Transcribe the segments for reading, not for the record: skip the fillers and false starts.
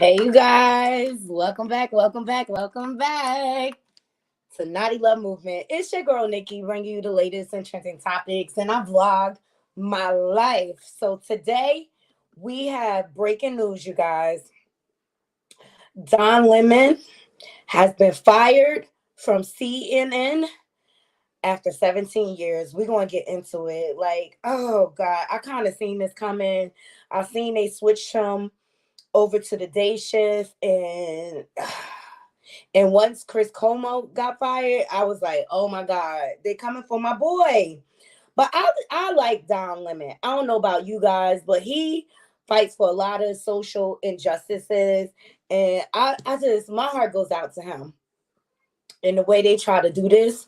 Hey, you guys. Welcome back. Welcome back. Welcome back to Naughty Love Movement. It's your girl, Nikki, bringing you the latest and trending topics, and I vlog my life. So today we have breaking news, you guys. Don Lemon has been fired from CNN after 17 years. We're going to get into it. Like, oh, God, I kind of seen this coming. I seen they switched him over to the day shift, and once Chris Como got fired, I was like, oh my God, they're coming for my boy. But I like Don Lemon. I don't know about you guys, but he fights for a lot of social injustices. And I just, my heart goes out to him in the way they try to do this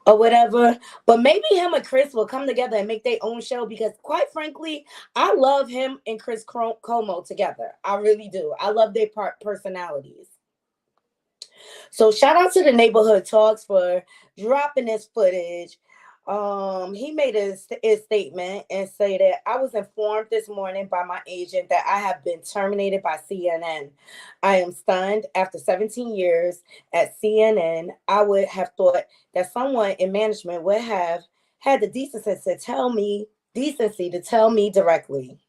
or whatever. But maybe him and Chris will come together and make their own show because, quite frankly, I love him and Chris Como together. I really do. I love their personalities. So shout out to the Neighborhood Talks for dropping this footage. He made a statement and say that I was informed this morning by my agent that I have been terminated by CNN. I am stunned. After 17 years at CNN, I would have thought that someone in management would have had the decency to tell me directly.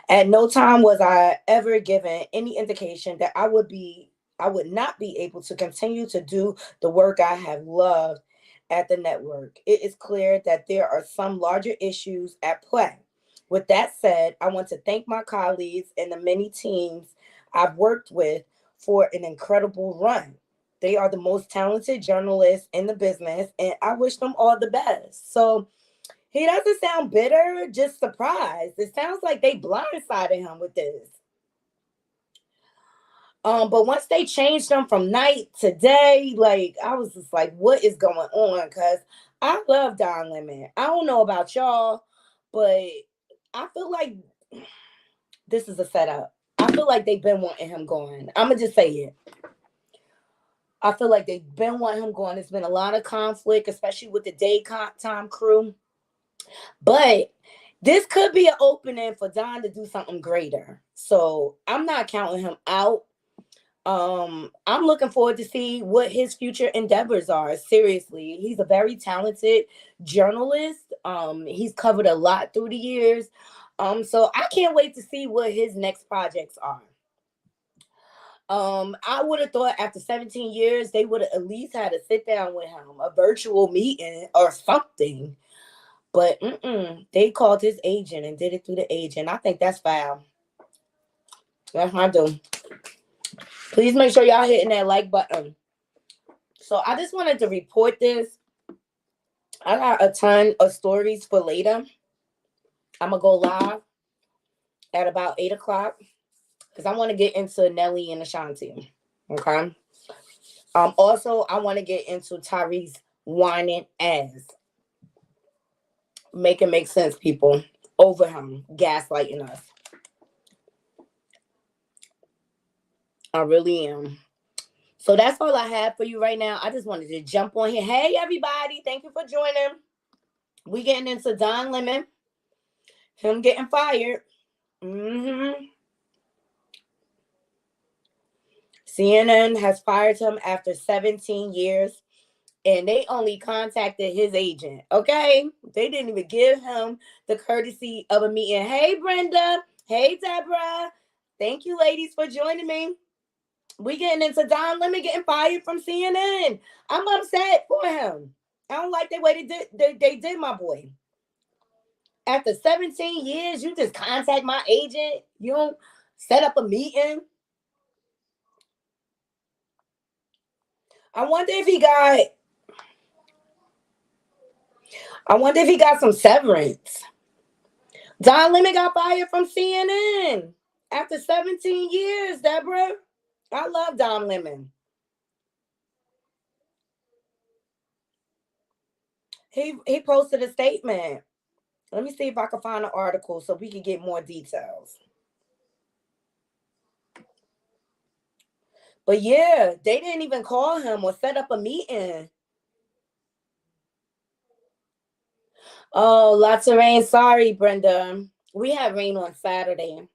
At no time was I ever given any indication that I would not be able to continue to do the work I have loved at the network. It is clear that there are some larger issues at play. With that said, I want to thank my colleagues and the many teams I've worked with for an incredible run. They are the most talented journalists in the business, and I wish them all the best. So he doesn't sound bitter, just surprised. It sounds like they blindsided him with this. But once they changed them from night to day, like I was just like, what is going on? Cause I love Don Lemon. I don't know about y'all, but I feel like this is a setup. I feel like they've been wanting him going. I'ma just say it. I feel like they've been wanting him going. There's been a lot of conflict, especially with the daytime crew. But this could be an opening for Don to do something greater. So I'm not counting him out. I'm looking forward to see what his future endeavors are. Seriously, he's a very talented journalist. He's covered a lot through the years. So I can't wait to see what his next projects are. I would have thought after 17 years they would have at least had a sit down with him, a virtual meeting or something. But they called his agent and did it through the agent. I think that's foul. That's what I do. Please make sure y'all hitting that like button. So I just wanted to report this. I got a ton of stories for later. I'm gonna go live at about 8 o'clock because I want to get into Nelly and Ashanti. Okay. Also, I want to get into Tyrese whining ass. Make it make sense, people. Over him gaslighting us. I really am. So that's all I have for you right now. I just wanted to jump on here. Hey, everybody. Thank you for joining. We getting into Don Lemon. Him getting fired. CNN has fired him after 17 years. And they only contacted his agent. Okay. They didn't even give him the courtesy of a meeting. Hey, Brenda. Hey, Deborah. Thank you, ladies, for joining me. We getting into Don Lemon getting fired from CNN. I'm upset for him. I don't like the way they did my boy. After 17 years, you just contact my agent. You don't set up a meeting. I wonder if he got I wonder if he got some severance. Don Lemon got fired from CNN after 17 years, Deborah. I love Don Lemon. He posted a statement. Let me see if I can find an article so we can get more details. But yeah, they didn't even call him or set up a meeting. Oh, lots of rain. Sorry, Brenda. We had rain on Saturday.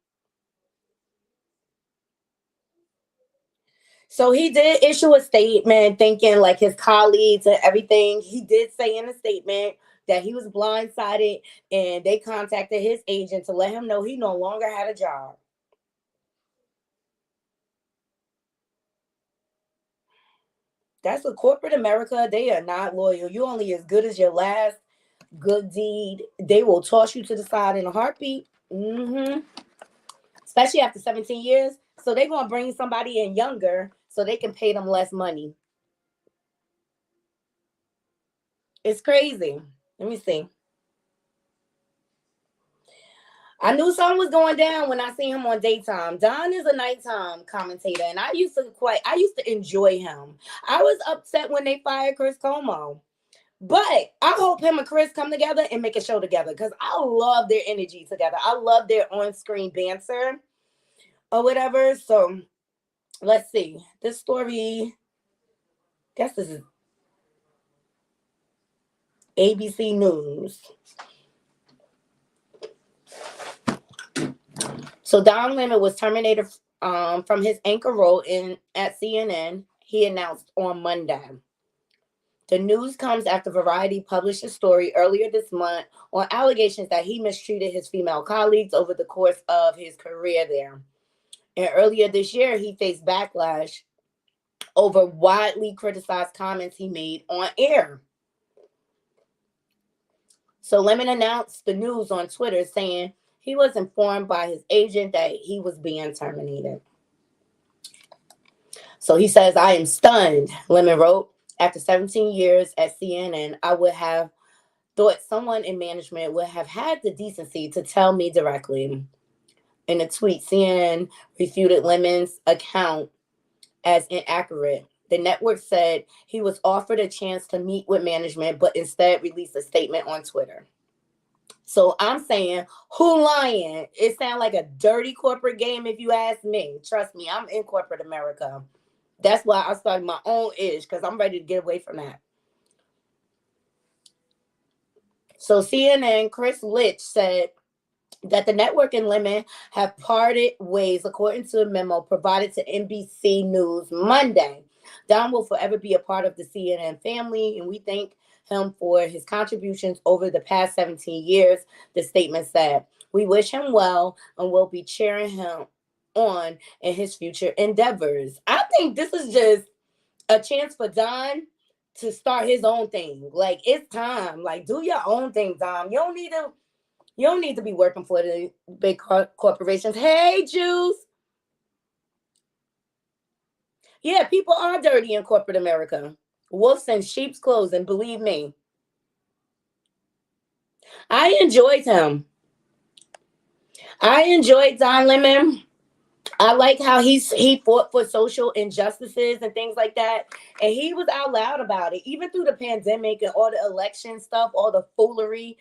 So he did issue a statement thinking like his colleagues and everything. He did say in a statement that he was blindsided and they contacted his agent to let him know he no longer had a job. That's what corporate America, they are not loyal. You only as good as your last good deed. They will toss you to the side in a heartbeat. Especially after 17 years. So they're going to bring somebody in younger so they can pay them less money. It's crazy. Let me see. I knew something was going down when I seen him on daytime. Don is a nighttime commentator, and I used to enjoy him. I was upset when they fired Chris Como. But I hope him and Chris come together and make a show together because I love their energy together. I love their on-screen banter or whatever. So let's see. This story, I guess this is ABC News. So Don Lemon was terminated from his anchor role in at CNN. He announced on Monday. The news comes after Variety published a story earlier this month on allegations that he mistreated his female colleagues over the course of his career there. And earlier this year, he faced backlash over widely criticized comments he made on air. So Lemon announced the news on Twitter saying he was informed by his agent that he was being terminated. So he says, I am stunned, Lemon wrote. After 17 years at CNN, I would have thought someone in management would have had the decency to tell me directly. In a tweet, CNN refuted Lemon's account as inaccurate. The network said he was offered a chance to meet with management, but instead released a statement on Twitter. So I'm saying, who lying? It sounds like a dirty corporate game if you ask me. Trust me, I'm in corporate America. That's why I started my own ish because I'm ready to get away from that. So CNN, Chris Litch said that the network and Lemon have parted ways, according to a memo provided to NBC News Monday. Don will forever be a part of the CNN family, and we thank him for his contributions over the past 17 years, the statement said. We wish him well and will be cheering him on in his future endeavors. I think this is just a chance for Don to start his own thing. Like, it's time. Like, do your own thing, Don. You don't need to be working for the big corporations. Hey, Juice. Yeah, people are dirty in corporate America. Wolves in sheep's clothing, believe me. I enjoyed him. I enjoyed Don Lemon. I like how he fought for social injustices and things like that. And he was out loud about it. Even through the pandemic and all the election stuff, all the foolery.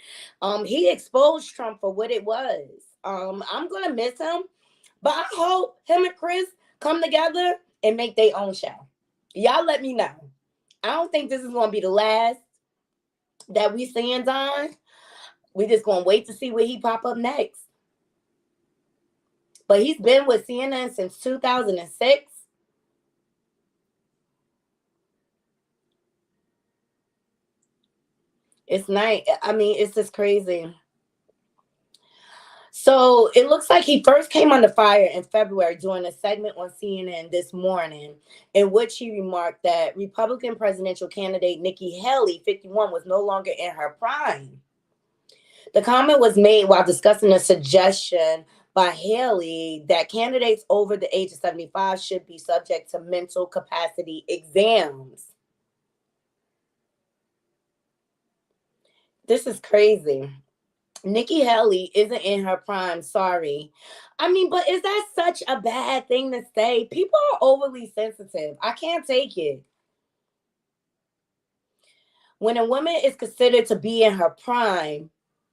He exposed Trump for what it was. I'm gonna miss him. But I hope him and Chris come together and make their own show. Y'all let me know. I don't think this is gonna be the last that we seeing Don. We just gonna wait to see where he pop up next. But he's been with CNN since 2006. It's nice. I mean, it's just crazy. So it looks like he first came under fire in February during a segment on CNN This Morning, in which he remarked that Republican presidential candidate Nikki Haley, 51, was no longer in her prime. The comment was made while discussing a suggestion by Haley that candidates over the age of 75 should be subject to mental capacity exams. This is crazy. Nikki Haley isn't in her prime. Sorry. I mean, but is that such a bad thing to say? People are overly sensitive. I can't take it. When a woman is considered to be in her prime,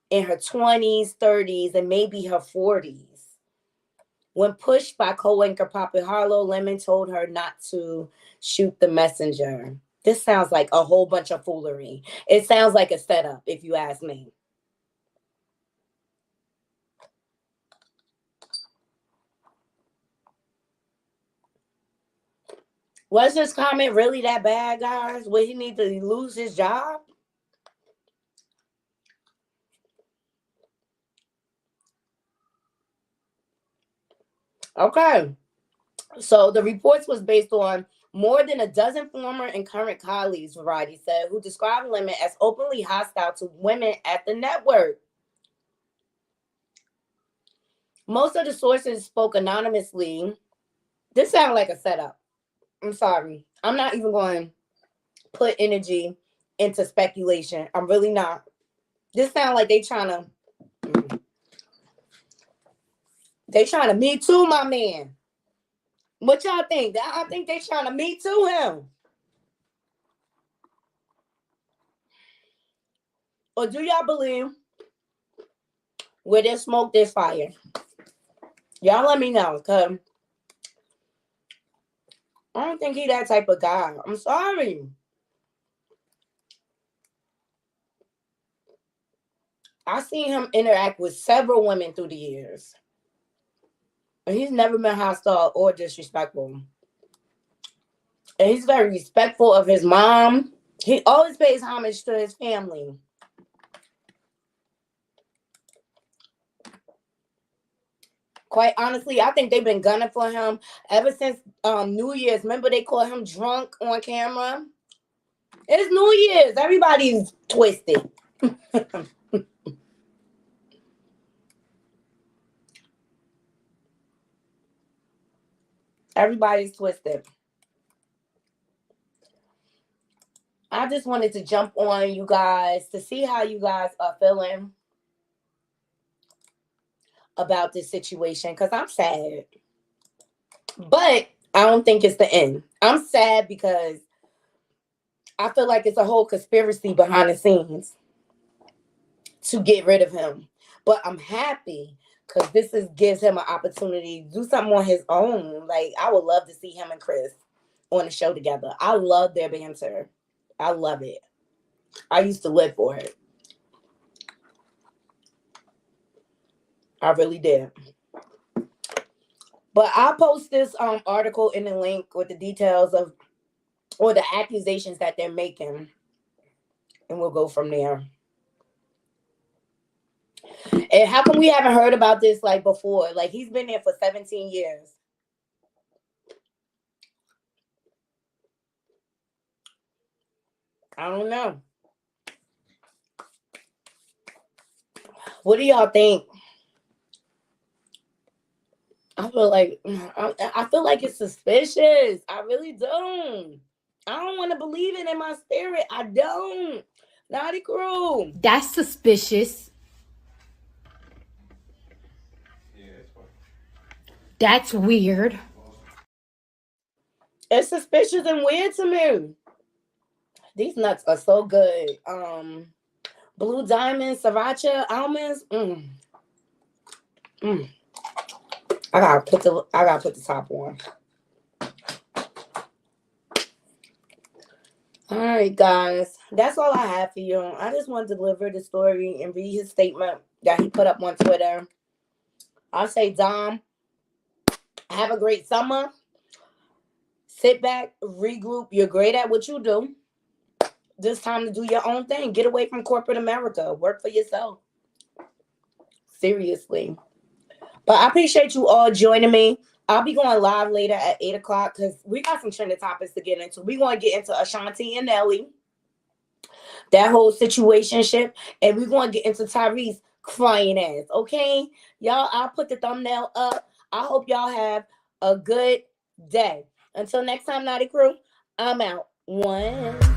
in her 20s, 30s, and maybe her 40s, when pushed by co-anchor Poppy Harlow, Lemon told her not to shoot the messenger. This sounds like a whole bunch of foolery. It sounds like a setup, if you ask me. Was this comment really that bad, guys? Would he need to lose his job? Okay. So the reports was based on more than a dozen former and current colleagues, Variety said, who described Lemon as openly hostile to women at the network. Most of the sources spoke anonymously. This sounded like a setup. I'm sorry. I'm not even going to put energy into speculation. I'm really not. This sounds like they trying to me too, my man. What y'all think? I think they trying to me too him. Or do y'all believe where there's smoke, there's fire? Y'all let me know, because I don't think he that type of guy. I'm sorry. I seen him interact with several women through the years. And he's never been hostile or disrespectful. And he's very respectful of his mom. He always pays homage to his family. Quite honestly, I think they've been gunning for him ever since New Year's. Remember they called him drunk on camera? It's New Year's. Everybody's twisted. Everybody's twisted. I just wanted to jump on you guys to see how you guys are feeling about this situation, because I'm sad. But I don't think it's the end. I'm sad because I feel like it's a whole conspiracy behind the scenes to get rid of him. But I'm happy because gives him an opportunity to do something on his own. Like, I would love to see him and Chris on the show together. I love their banter. I love it. I used to live for it. I really did. But I'll post this article in the link with the details of or the accusations that they're making, and we'll go from there. And how come we haven't heard about this like before? Like, he's been there for 17 years. I don't know. What do y'all think? I feel like it's suspicious. I really don't. I don't want to believe it in my spirit. I don't. Naughty Crew. That's suspicious. That's weird. It's suspicious and weird to me. These nuts are so good. Blue Diamond, Sriracha almonds. I gotta put the top on. All right, guys. That's all I have for you. I just want to deliver the story and read his statement that he put up on Twitter. I'll say, Dom, have a great summer. Sit back, regroup. You're great at what you do. This time to do your own thing. Get away from corporate America. Work for yourself. Seriously. But I appreciate you all joining me. I'll be going live later at 8 o'clock because we got some trending topics to get into. We're going to get into Ashanti and Nelly, that whole situationship, and we're going to get into Tyrese crying ass, okay? Y'all, I'll put the thumbnail up. I hope y'all have a good day. Until next time, Naughty Crew, I'm out. One.